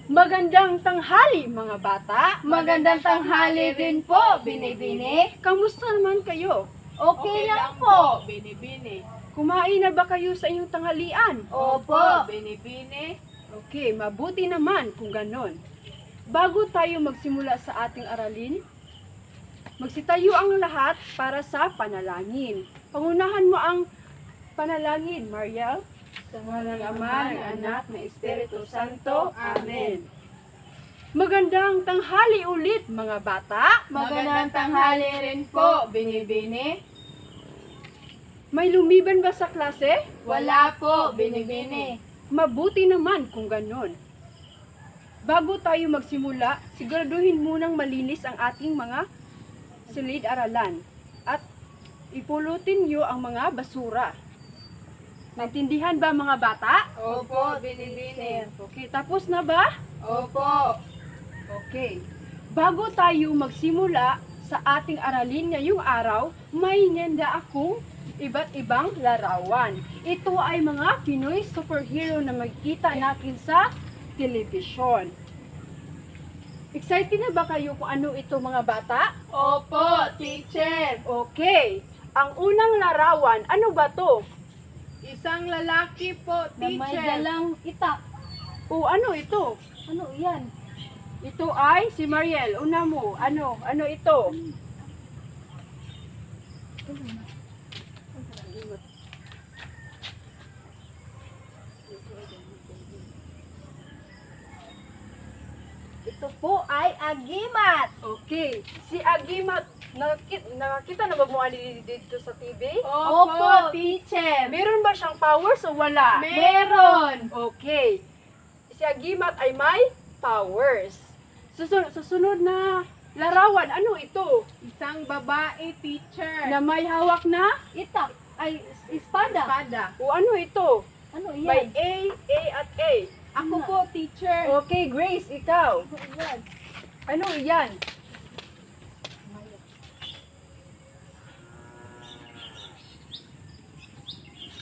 Magandang tanghali mga bata. Magandang tanghali din po, Binibini. Kamusta naman kayo? Okay lang po. Binibini. Kumain na ba kayo sa inyong tanghalian? Opo. Binibini. Okay, mabuti naman kung ganon. Bago tayo magsimula sa ating aralin, magsitayo ang lahat para sa panalangin. Pangunahan mo ang panalangin, Mariel. Sa ngalan ng Ama, ng Anak, ng Espiritu Santo. Amen. Magandang tanghali ulit mga bata. Magandang tanghali rin po, Binibini. May lumiban ba sa klase? Wala po, Binibini. Mabuti naman kung ganon. Bago tayo magsimula, siguraduhin munang malinis ang ating mga silid-aralan at ipulutin niyo ang mga basura. Naintindihan ba mga bata? Opo, Binibini. Okay, tapos na ba? Opo. Okay. Bago tayo magsimula sa ating aralin ngayong araw, may nenda akong iba't ibang larawan. Ito ay mga Pinoy superhero na magkita natin sa telebisyon. Excited na ba kayo kung ano ito mga bata? Opo, teacher. Okay. Ang unang larawan, ano ba to? Isang lalaki po, Na may teacher. dalang itak. O ano ito? Ano yan? Ito ay si Mariel. Una mo, ano ito? Ito po ay agimat. Okay. Si Agimat, nakita na ba mo dito sa TV? Opo, teacher. Meron ba siyang powers o wala? Meron. Okay. Si Agimat ay may powers. Susunod na larawan, ano ito? Isang babae, teacher. Na may hawak na? Itak. Ay, espada. Espada. O ano ito? Ano May yan? A at A. Ako po, teacher. Okay, Grace, ikaw. Ano yan? Ano iyan?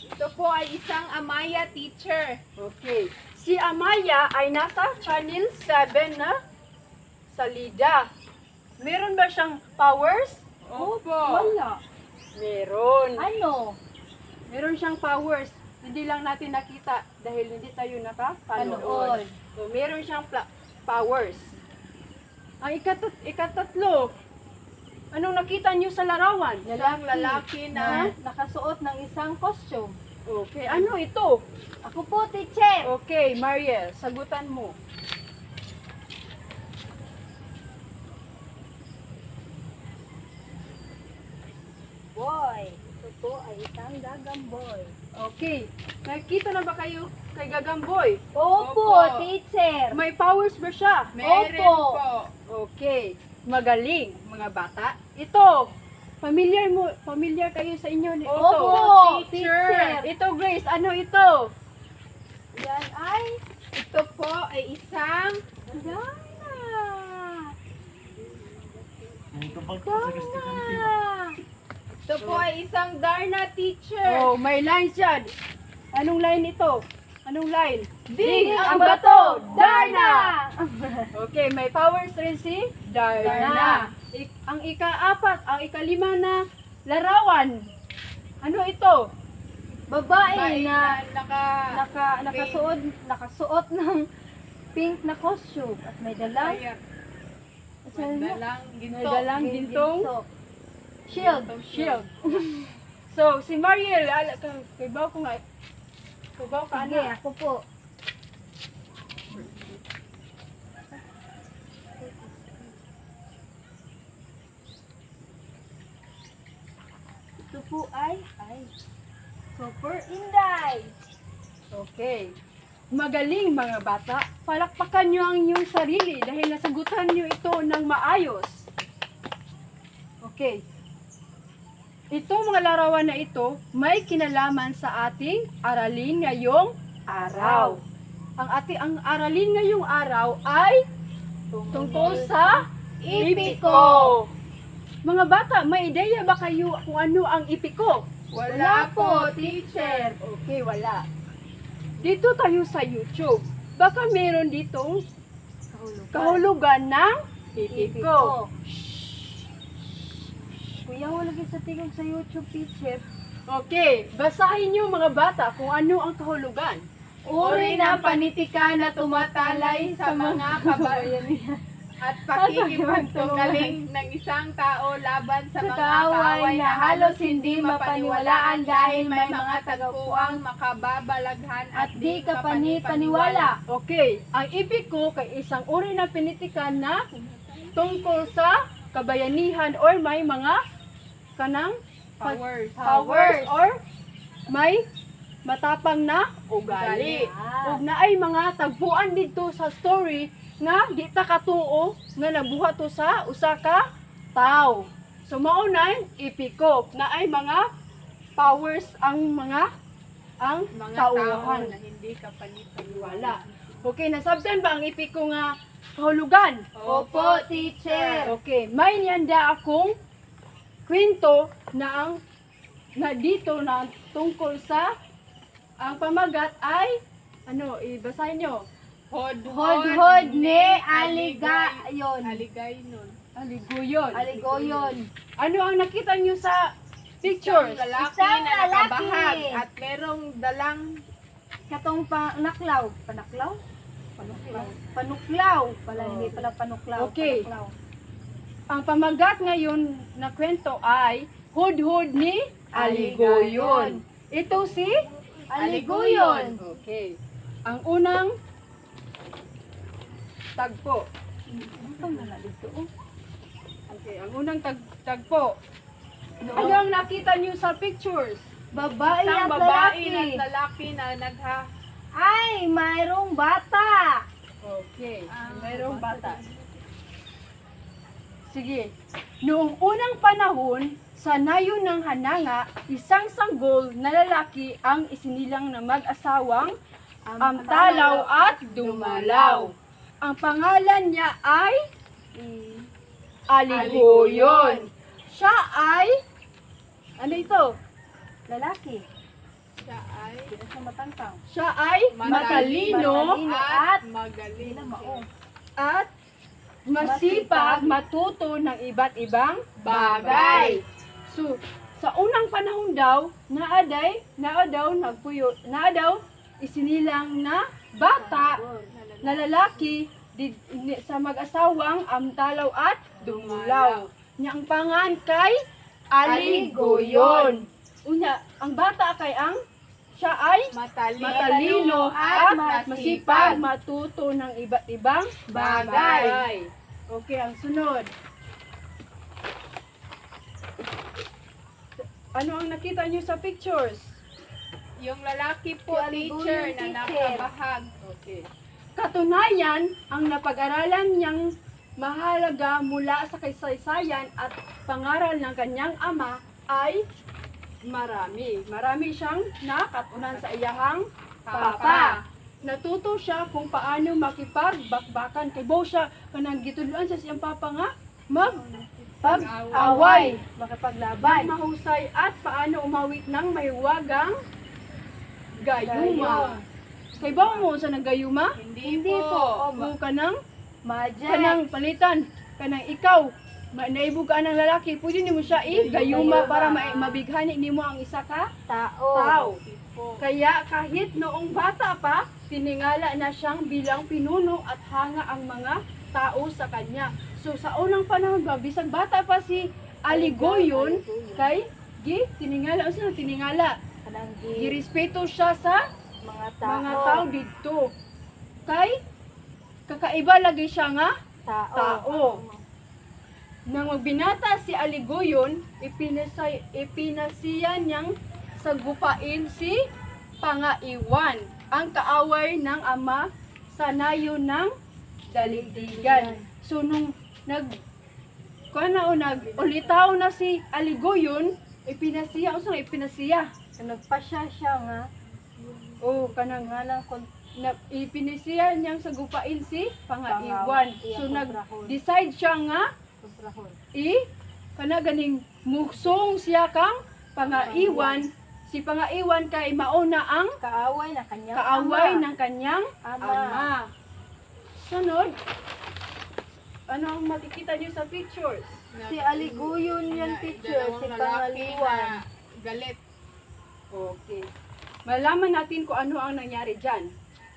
Ito po ay isang Amaya, teacher. Okay. Si Amaya ay nasa Channel 7 na salida. Meron ba siyang powers? Opo. Wala. Meron. Ano? Meron siyang powers. Hindi lang natin nakita dahil hindi tayo nakapanood. Panood. So, meron siyang powers. Ang ikatatlo, anong nakita niyo sa larawan? Isang lalaki na nakasuot ng isang costume. Okay, ano ito? Ako po, teacher. Okay, Mariel, sagutan mo. Boy. Ito po ay isang dagang boy. Okay, nakita na ba kayo kay Gagamboy? Opo, Opo. teacher. May powers ba siya? meron Opo. po. Okay, magaling mga bata. Ito, familiar kayo sa inyo nito. Opo, teacher. teacher. Ito Grace, ano ito? Yan ay Ito po ay isang Dana. Ito po ay isang Darna, teacher. Oh, may lines yan. Anong line ito? Anong line? Dig ang bato, Darna. Okay, may powers rin si Darna. Darna. Ang ika-apat, ang ikalima na larawan. Ano ito? Babae na nakasuot nakasuot ng pink na costume at may dalang dalang May ginto. dalang gintong shield. shield. So, si Mariel, kay Bao ko nga. Kay Bao ka Sige, na. ako po. Ito po ay Super Inday. Okay. Magaling mga bata. Palakpakan nyo ang inyong sarili dahil nasagutan nyo ito ng maayos. Okay. Itong mga larawan na ito may kinalaman sa ating aralin ngayong araw. Ang aralin ngayong araw ay tungkol sa ipiko. Mga bata, may ideya ba kayo kung ano ang ipiko? Wala po, teacher. Okay, wala. Dito tayo sa YouTube. Baka meron ditong Kahulugan ng ipiko. Kuya, wala kayo sa tingog sa YouTube, teacher. Okay, basahin niyo mga bata kung ano ang kahulugan. Uri ng panitikan na tumatalay sa mga kabayan at pakikipagtunggaling ng isang tao laban sa mga kaaway na halos hindi mapaniwalaan dahil may mga tagapuang makababalaghan at di kapani-paniwala. Okay, ang ipiko kay isang uri ng pinitikan na tungkol sa kabayanihan or may mga kanang powers or may matapang na ugali. Ug naay mga tagpuan dito sa story nga di ta katuo nga nabuhat to sa usa ka tao. So mao nay ipiko naay mga powers ang Mga tao tauhan. na hindi kapani-paniwala. Okay, nasabtan ba ang ipiko nga kahulugan? Opo, teacher. Okay, may niyanda akong kwento na dito na tungkol sa ang pamagat ay ibasahin nyo. Hod-hod ni aligayon. Aligaynon. Aligoyon. Aligoyon. Ano ang nakita nyo sa pictures? Lalaki Isang na nakabahag lalaki. at merong dalang Katong panaklaw. Panaklaw? Panuklaw. Pala, hindi pala panuklaw. Okay. Panaklaw. Ang pamagat ngayon na kwento ay hud-hud ni Aligoyon. Ito si Aligoyon. Okay. Ang unang tagpo. Ito na na dito. Okay, ang unang tagpo. Ano ang nakita nyo sa pictures? Babae isang at babae lalaki. at lalaki na Ay, mayroong bata. Okay, mayroong bata. Sige. Noong unang panahon, sa nayon ng Hananga, isang sanggol na lalaki ang isinilang na mag-asawang Amtalaw at Dumalaw. Ang pangalan niya ay Aligoyon. Siya ay, ano ito? Lalaki. siya ay Hindi na siya matangkang. Siya ay matalino at magaling. at masipag matuto ng iba't ibang bagay. So, sa unang panahon daw, naa daw isinilang na bata na lalaki sa mag-asawang Amtalaw at Dumulaw. Nya ang pangan kay Aligoyon. Unya, ang bata kay siya ay matalino at masipag matuto ng iba't ibang bagay. Okay, ang sunod. Ano ang nakita niyo sa pictures? Yung lalaki po, Si Aligoyon, teacher, na teacher. nakabahag. Okay. Katunayan, ang napag-aralan niyang mahalaga mula sa kasaysayan at pangaral ng kanyang ama ay marami. Marami siyang nakatunan sa iyahang papa. Natuto siya kung paano makipagbakbakan. Kay Bo siya, kanang gitudloan sa siyang papa nga, mag-away, Makipaglaban. mahusay at paano umawit ng maywagang gayuma. Kay ba mo sa naggayuma? Hindi po. O kanang Magic. kanang palitan, kanang ikaw, naibog ka ng lalaki, pwede nimo siya gayuma para mabighani nimo ang isa ka Tao. tao. Kaya kahit noong bata pa, tiningala na siyang bilang pinuno at hanga ang mga tao sa kanya. So sa unang panahon ba, bisag bata pa si Aligoyon, kay tiningala, o sino tiningala? Kanang Girespeto siya sa mga tao. mga tao dito. Kay kakaiba lagi siya nga tao. Nang magbinata si Aligoyon, ipinasiya niyang sagupain si Pangaiwan, ang kaaway ng ama sa nayon ng daligdigan. So nung ulitaw na si Aligoyon, ipinasiya. Nagpasya siya nga. Oh, kanang ipinisiya niyang sagupain si Pangaiwan. So nag-decide siya nga Sobrahon. ganing musong siya kang Pangaiwan. Si Pangaiwan kay mauna ang Kaaway na kanyang kaaway ama. ng kanyang Ama. ama. Sunod, ano ang makikita niyo sa pictures? Si Aliguyon yan, teacher. Si Dalawang lalaki Pangaliwan. na galit. Okay. Malaman natin kung ano ang nangyari dyan.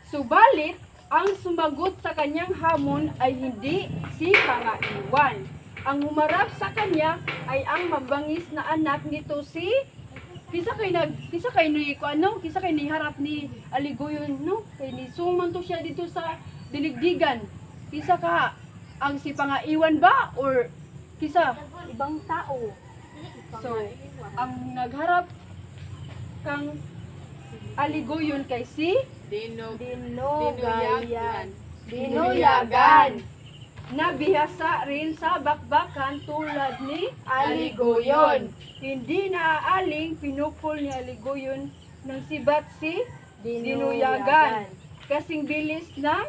Subalit, ang sumagot sa kanyang hamon ay hindi si Pangaiwan. Ang humarap sa kanya ay ang mabangis na anak nito si kisa kay ni harap ni Aliguyon no kay ni suman to siya dito sa diligdigan. Kisa ka ang si Pangaiwan ba or kisa Ibang tao. so ang nagharap kang Aliguyon kay si Dinogayan. Dinuyagan na bihasa rin sa bakbakan tulad ni Aliguyon. Hindi naaaling pinupol ni Aliguyon ng sibat si Dinuyagan. Kasing bilis ng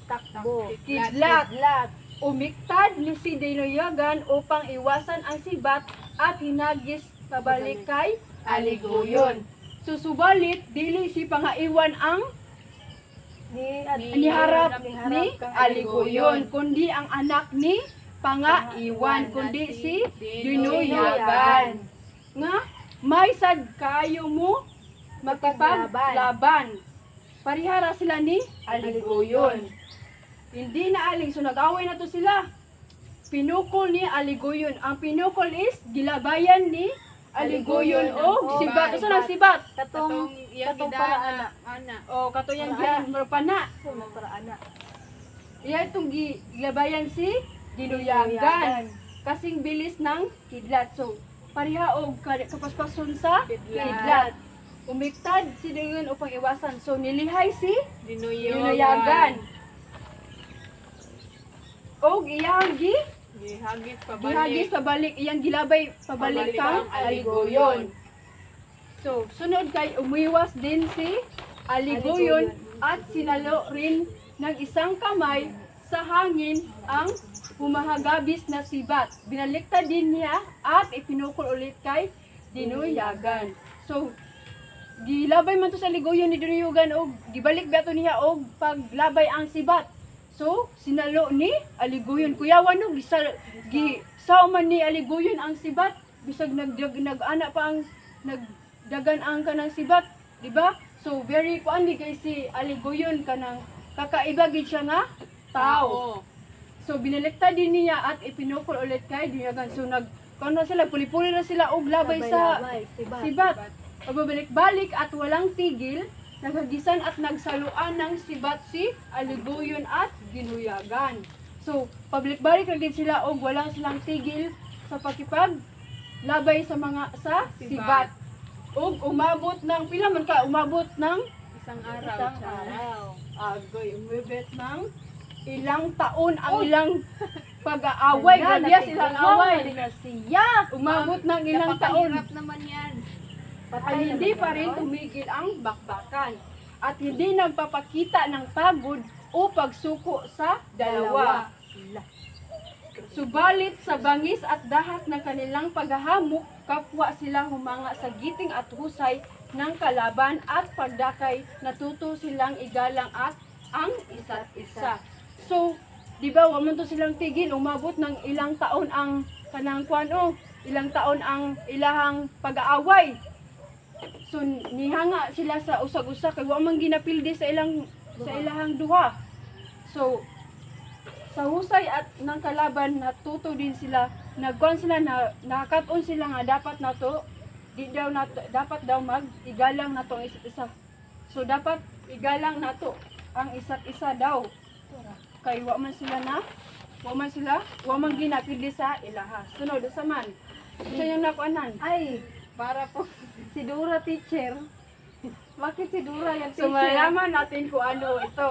Takbo. kidlat. Kidlat. Umiktad ni si Dinuyagan upang iwasan ang sibat at hinagis pabalik kay Aliguyon. Susubalit, dili si Pangaiwan ang niharap ni Aliguyon, kundi ang anak ni Pangaiwan, kundi si Dinuyagan. Nga, may sad kayo mo makipaglaban. Parihara sila ni Aliguyon. Hindi na aling, so nag-away na to sila. Pinukol ni Aliguyon. Ang pinukol is gilabayan ni Aliguyon o sibat. Ito na sibat. Katong Katong para ana. O katuyang giyan marpana. para anak. Iya itong gilabayan si Dinuyagan. Kasing bilis ng kidlat. So, pariha og kapaspason sa kidlat. Umiktad si Dinuyagan upang iwasan. So, nilihay si Dinuyagan. Og iyang Gihagis gihagis pabalik. pabalik. Iyang gilabay pabalik kang Aliguyon. So, sunod kay umiwas din si Aliguyon at sinalo rin ng isang kamay sa hangin ang humahagabis na sibat. Binaliktad din niya at ipinukol ulit kay Dinuyagan. So, gilabay man to sa Aliguyon ni Dinuyagan o gibalik ba to niya og paglabay ang sibat. So, sinalo ni Aliguyon. Kuyawan no, gisaw man ni Aliguyon ang sibat. Bisag nag-ana pa ang nagdagan ang kanang sibat, di ba? So very kuan di kay si Aliguyon kanang kakaiba gid siya nga tao. So binaliktad din niya at ipinukol ulit kay Dinuyagan. So kuno sila puli-puli na sila og labay sa sibat. Pagbabalik-balik at walang tigil, naghagisan at nagsaluan ng sibat si Aliguyon at Dinuyagan. So pabalik-balik na din sila og walang silang tigil sa pakipag labay sa sibat. Og umabot ng pila man ka umabot ng Isang araw. Isang araw. agoy umabot ng ilang taon ang ilang pag-aaway. Grabe silang away. Siya. Umabot ng ilang taon. Napakahirap naman yan. Ay hindi pa rin tumigil ang bakbakan. At hindi nagpapakita ng pagod o pagsuko sa dalawa. Subalit sa bangis at dahas ng kanilang paghahamok, kapwa sila humanga sa giting at husay ng kalaban at pagdakay, natuto silang igalang at ang isa't isa. So, di ba, waman to silang tigil, umabot ng ilang taon ang kanang kuano, ilang taon ang ilahang pag-aaway. So, nihanga sila sa usag-usa, kay waman ginapildi sa ilahang duha. So, sa husay at ng kalaban natuto din sila, nagkuan sila na nakaton sila nga dapat nato dapat daw mag-igalang nato ang isa't isa. So dapat igalang nato ang isa't isa daw. Kay wa man ginapili sa ilaha. Sunod sa man. Sa yung nakuanan. Ay, Para po. si Dura teacher. Bakit si Dura yan So teacher? malaman natin kung ano ito.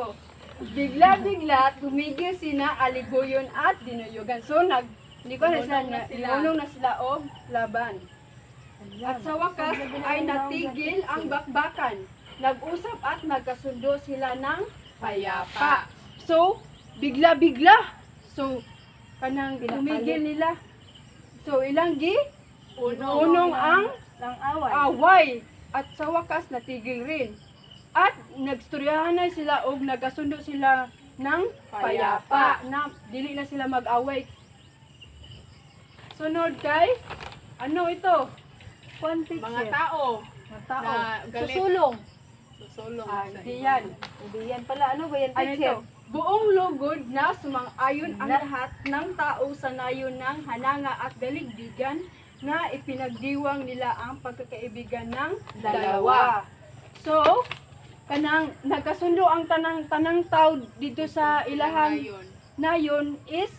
Bigla-bigla tumigil sina Aliguyon at Dinuyagan. So hindi ko na sila, nilunong na sila og laban. At sa wakas ay natigil ang bakbakan. Nag-usap at nagkasundo sila ng payapa. So, bigla-bigla. So, kanang tumigil nila. So, ilang unong ang Lang away. away. At sa wakas natigil rin. At nagstoryahan na sila og nagkasundo sila ng payapa na dili na sila mag-away. Sunod kay ano ito? Mga tao Mga tao. na galit. Susulong. Susulong sa Hindi iba. yan. Hindi yan pala. Ano ba yan, Ano ito? teacher? Buong lugod na sumang-ayon ang lahat ng tao sa nayon ng hananga at daligdigan na ipinagdiwang nila ang pagkakaibigan ng dalawa. So, kanang nagkasundo ang tanang tao dito sa ilahang Ngayon. nayon is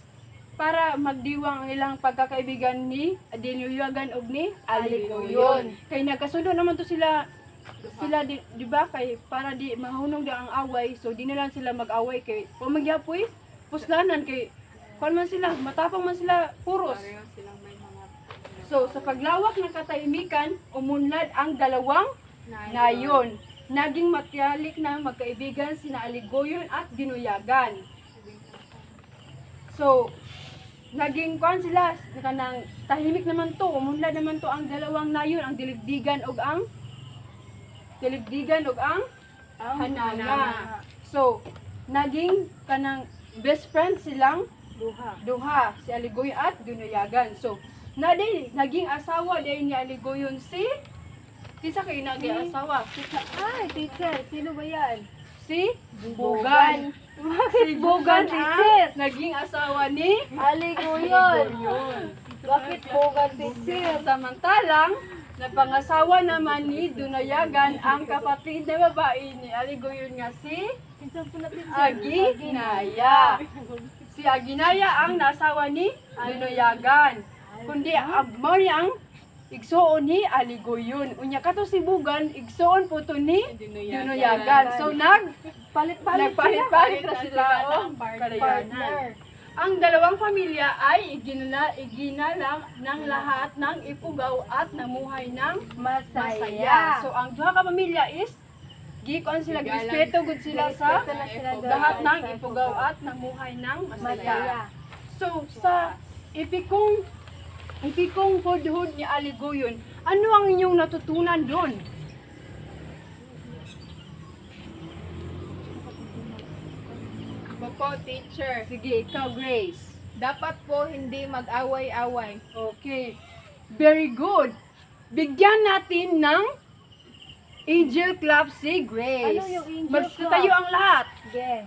para magdiwang ang ilang pagkakaibigan ni Dinuyagan ug ni Aligoyon. Kay nagkasundo naman to sila di ba kay para di mahunong di ang away, so di na lang sila mag-away kay pamagyapoy puslanan kay kon man sila matapang man sila puros. Pareho silang may mga So sa paglawak ng katahimikan umunlad ang dalawang nayon. Naging matyalik na magkaibigan sina Aligoyon at Dinuyagan. So naging kuan sila kanang tahimik naman to, umunlad naman to ang dalawang nayon, ang diligdigan ug ang hananga. So, naging kanang best friend silang duha, si Aligoyon at Dinuyagan. So, naging asawa din ni Aligoyon si kisa kay naging asawa? Ay, teacher. Sino ba yan? Si Bugan. Si Bugan teacher? naging asawa ni Aligoyon. Aligoyon. Bakit Bugan, teacher? Samantalang, napangasawa naman ni Dunayagan ang kapatid na babae ni Aligoyon nga si Teacher po na, teacher. Aginaya. Si Aginaya ang nasawa ni Dunayagan. Kundi mo ang igsoon ni Aligoyon. Unya kato si Bugan, igsoon po to ni Dunayagan. So nagpalit-palit na sila o partner. Ang dalawang pamilya ay iginalang ng lahat ng ipugaw at namuhay ng masaya. So ang duha ka pamilya is gikon sila, respeto gud sila sa Respeto na sila lahat sa ng ipugaw. ipugaw at namuhay ng masaya. Masaya. So sa ipikong hudhud ni Aligoyon, ano ang inyong natutunan doon? Opo, teacher. Sige, ikaw Grace. Dapat po hindi mag-away-away. Okay. Very good. Bigyan natin ng Angel Clap si Grace. Ano yung angel Magtatayo clap? ang lahat. Sige.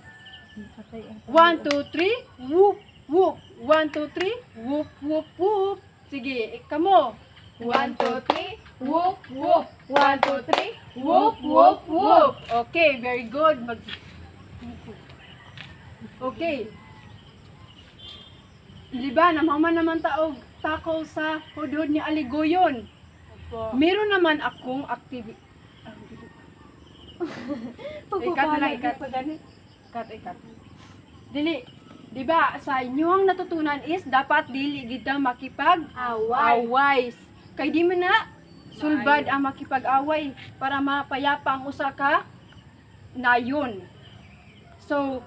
1, 2, 3, whoop, whoop. 1, 2, 3, whoop, whoop, whoop. Sige, kamo. 1, 2, 3, whoop, whoop. 1, 2, 3, whoop, whoop, whoop. Okay, very good. Okay. Diba, namaman naman taog takol sa hudhud ni Aligoyon. Meron naman akong Ikat na lang, ikat. Ikat. Dili. Diba, sa inyong natutunan is dapat dili kita makipag-away. Kay di man na sulbad ang makipag-away para mapayapa ang usa ka nayon. So,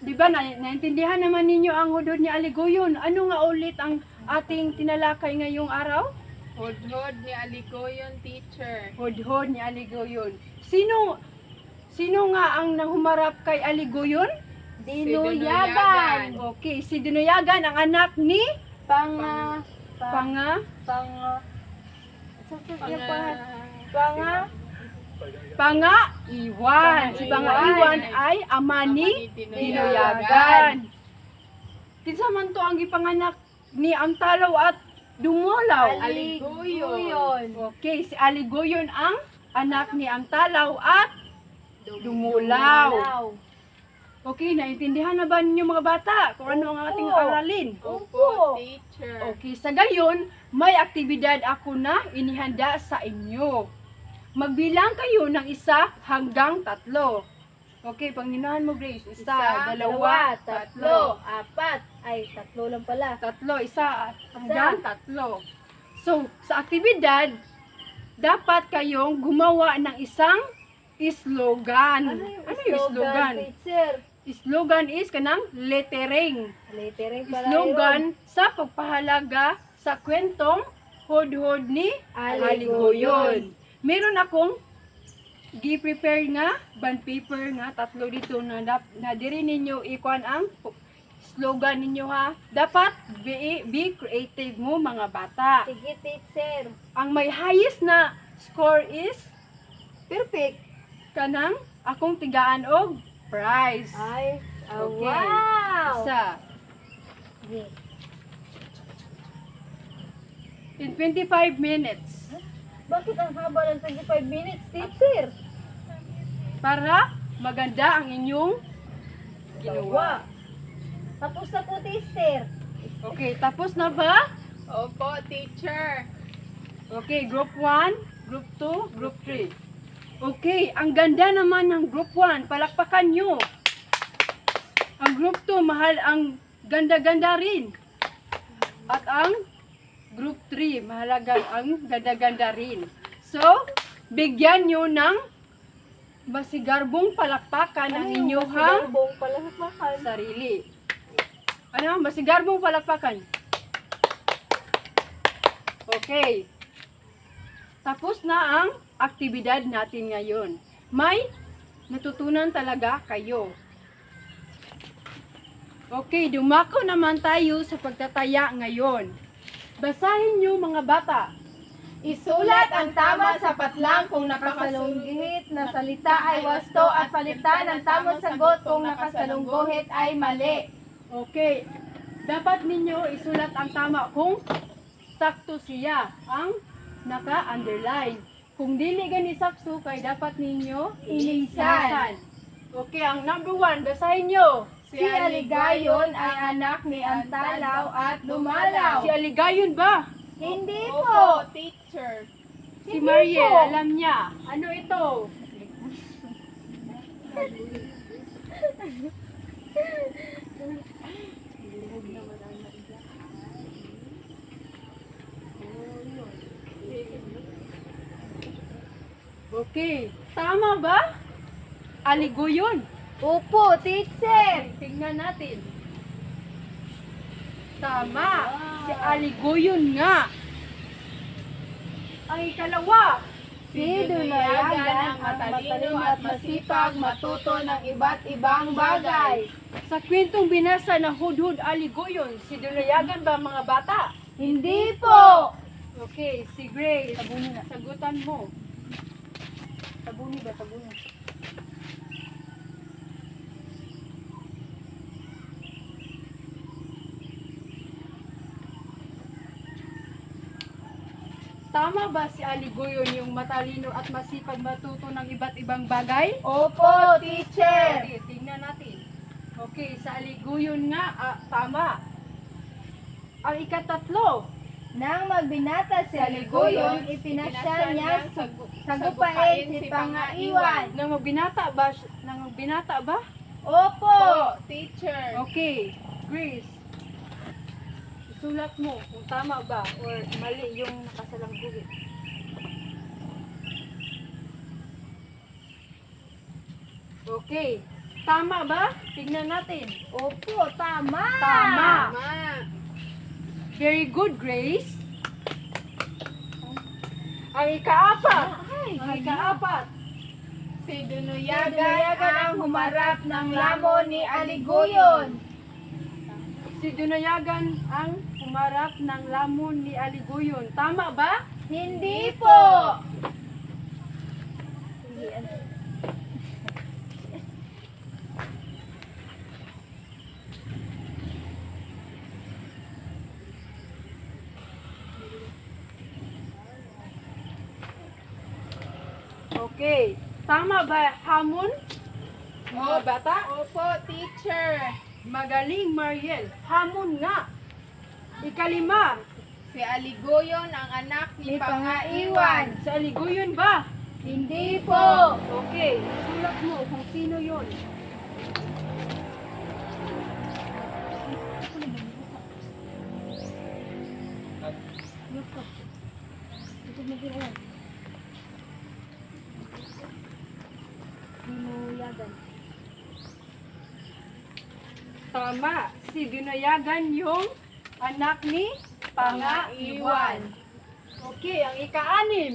diba, naintindihan naman ninyo ang hudhud ni Aligoyon. Ano nga ulit ang ating tinalakay ngayong araw? Hudhod ni Aligoyon, teacher. Hudhod ni Aligoyon. Sino nga ang nanghumarap kay Aligoyon? Dinuyagan. Okay, si Dinuyagan ang anak ni Panga. Panga Iwan. Si Panga Iwan ay ama ni Dinuyagan. Kinsa man to ang gipanganak ni Amtalaw at Dumulaw? Aligoyon. Okay, si Aligoyon ang anak ni Amtalaw at Dumulaw. Okay, naintindihan na ba ninyo mga bata kung ano ang ating aralin? Opo, teacher. Okay, sa gayon, may aktibidad ako na inihanda sa inyo. Magbilang kayo ng 1 hanggang 3. Okay, panginuhan mo Grace. 1, 2, 3, 4. 4. Ay, 3 lang pala. 3, 1 hanggang 3. So, sa aktibidad, dapat kayong gumawa ng isang slogan. Ano yung slogan? Teacher. Slogan is kanang lettering. Lettering pala Slogan sa pagpahalaga sa kwentong hudhud ni Aligoyon. Meron akong gi-prepare nga bond paper nga tatlo dito na diri ninyo ikuan ang slogan ninyo ha. Dapat be creative mo mga bata. Sige, teacher. Ang may highest na score is Perfect. kanang akong tigaan og prize. Ay, Okay. wow. Isa. Sige. In 25 minutes. Bakit ang haba ng 25 minutes, teacher? Para maganda ang inyong Gawa. ginawa. Tapos na po, teacher. Okay, tapos na ba? Opo, teacher. Okay, group 1, group 2, group 3. Okay, ang ganda naman ng group 1. Palakpakan nyo. Ang group 2, mahal ang ganda-ganda rin. At ang group 3, mahalaga ang ganda-ganda rin. So, bigyan nyo ng masigarbong palakpakan ang inyong Bong palakpakan. sarili. Ano? Masigarbong palakpakan. Okay. Tapos na ang aktibidad natin ngayon. May natutunan talaga kayo. Okay, dumako naman tayo sa pagtataya ngayon. Basahin nyo mga bata. Isulat ang tama sa patlang kung Nakasalunggihit na salita ay wasto at palitan ng tamang sagot kung nakasalungguhit ay mali. Okay. Dapat ninyo isulat ang tama kung sakto siya ang naka-underline. Kung dili gani sakto kay dapat ninyo Ilisan. Okay, ang number 1, basahin nyo. Si Aligayon ay anak ni Antalaw at Lumalaw. Si Aligayon ba? Hindi Opo, po. teacher. Si Hindi Mariel, po. alam niya. Ano ito? Okay, tama ba? Aligoyon. Opo, teacher. Tingnan natin. Tama. Si Aligoyon nga. Ang ikalawa. Si Dunayagan ang matalino at masipag matuto ng iba't ibang bagay. Sa kwentong binasa ng Hudhud Aligoyon, si Dulayagan ba mga bata? Hindi po. Okay, si Grace. Sagutan mo. Tabuni ba? Tabuni. Tama ba si Aligoyon yung matalino at masipag matuto ng iba't ibang bagay? Opo, teacher. Okay, tingnan natin. Okay, sa Aligoyon nga, tama. Ang ikatatlo, Nang magbinata si Aligoyon, ipinasya niya sagupain si Pangaiwan. nang magbinata ba? Nang magbinata ba? Opo. Po, teacher. Okay, Grace. Isulat mo kung tama ba or mali yung nakasalangguhit. Okay. Tama ba? Tingnan natin. Opo, tama. Tama. Tama. Very good, Grace. Ang ikaapat. Ang ikaapat. Si Dunayagan Dunayagan ang humarap ng lamon ni Aligoyon. Si Dunayagan ang humarap ng lamon ni Aligoyon. Tama ba? Hindi po. Okay. Tama ba hamon? Mga bata? Opo, teacher. Magaling, Mariel. Hamon nga. Ikalima. Si Aligoyon ang anak ni Ni Pangaiwan. Pangaiwan. Sa Aligoyon ba? Hindi po. Okay. Sulat mo kung sino yon. Dunayagan. Tama. Si Dunayagan yung anak ni Pangaiwan. Okay, ang ika-anim.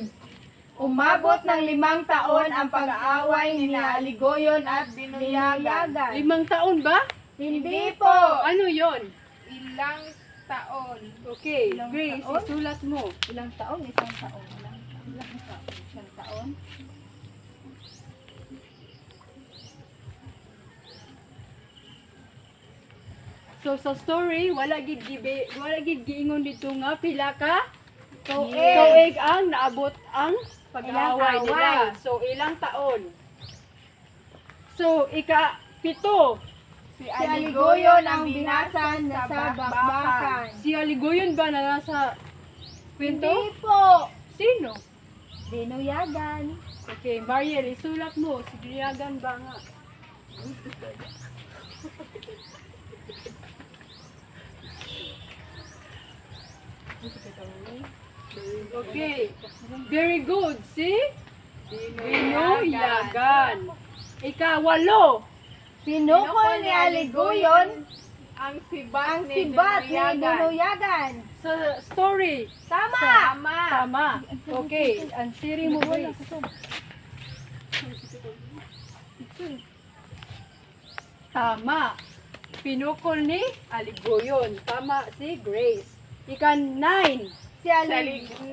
Umabot ng 5 taon ang pag-aaway ni Aligoyon at Binuyagan. Binuyagan. 5 taon ba? Hindi po. Ano yon? Ilang taon. Okay, Ilang Grace, taon? isulat mo. Ilang taon? Isang taon. Ilang taon? Isang taon? So sa story, wala gid giingon dito nga pila ka Tuig. tuig ang naabot ang pag-aaway Ilang nila. away. So ilang taon? So ika-7. Si Aligoyon ang binasan na sa bakbakan. Si Aligoyon ba na nasa kwento? Hindi po. Sino? Binuyagan. Okay, Mariel, isulat mo. Si Binuyagan ba nga? Okay. Very good. Si Binuyagan. Ika-8. Pinukol ni Aligoyon Ang sibat ang sibat ni Binuyagan. Sa story. Tama! Tama. Tama. Okay. Ansiri mo, Grace. Tama. Pinukol ni Aligoyon. Tama si Grace. Ika-9. Si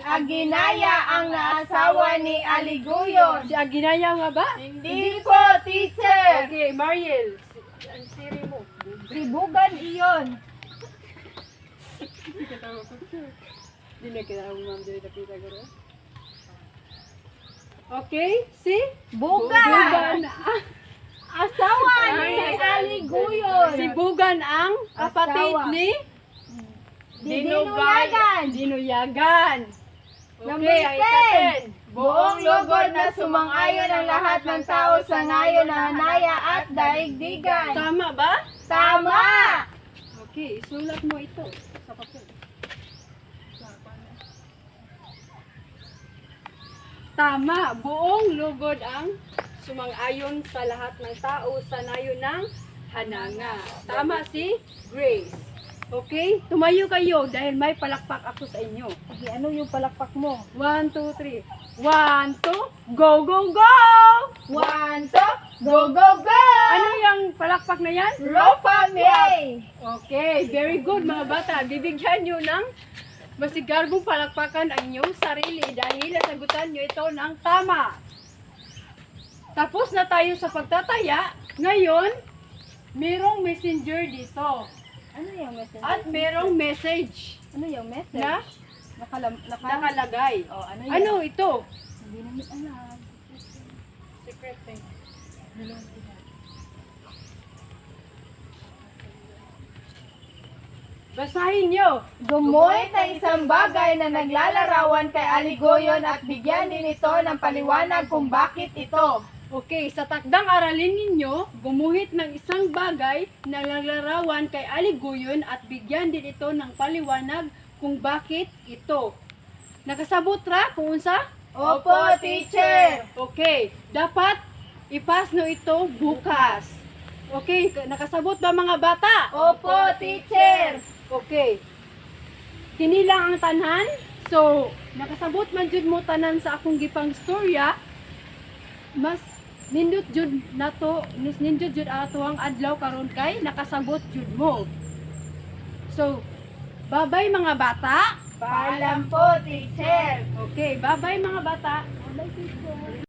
Aginaya ang naasawa ni Aligoyon. Si Aginaya nga ba? Hindi po, teacher. Okay, Mariel. Ansiri mo. Si Bugan iyon. Hindi na kita ang ma'am dito nakita ko rin. Okay, si Bugan. Bugan. Asawa ni Aligoyon. Si Bugan ang kapatid Asawa. ni Binuyagan. Dinuyagan. Number Okay, ay 10. Buong lugod na sumang-ayon ang lahat ng tao sa ngayon na hanaya at daigdigan. Tama ba? Tama! Okay, isulat mo ito sa papel. Tama, buong lugod ang sumang-ayon sa lahat ng tao sa nayon ng hananga. Tama si Grace. Okay? Tumayo kayo dahil may palakpak ako sa inyo. Sige, ano yung palakpak mo? 1, 2, 3. 1, 2, go, go, go! 1, 2, go, go, go! Ano yung palakpak na yan? Rofa May! Okay, very good mga bata. Bibigyan nyo ng masigarbong palakpakan ang inyong sarili dahil nasagutan nyo ito ng tama. Tapos na tayo sa pagtataya. Ngayon, merong messenger dito. Ano yung message? At merong message Ano yung message? na nakalagay. Oh, ano yun? Ano ito? Hindi namin alam. Secret thing. Basahin nyo. Gumuhit ng isang bagay na naglalarawan kay Aligoyon at bigyan din ito ng paliwanag kung bakit ito. Okay, sa takdang aralin ninyo, gumuhit ng isang bagay na naglarawan kay Aligoyon at bigyan din ito ng paliwanag kung bakit ito. Nakasabot ra kung unsa? Opo, teacher! Okay, dapat ipas no ito bukas. Okay, nakasabot ba mga bata? Opo, teacher! Okay. Kini lang ang tanan. So, nakasabot man jud mo tanan sa akong gipang storya. Mas nindot jud nato, nindot jud ato ang adlaw karon kay nakasabot jud mo. So, bye-bye mga bata. Paalam po, teacher! Okay, bye-bye mga bata. Bye, teacher!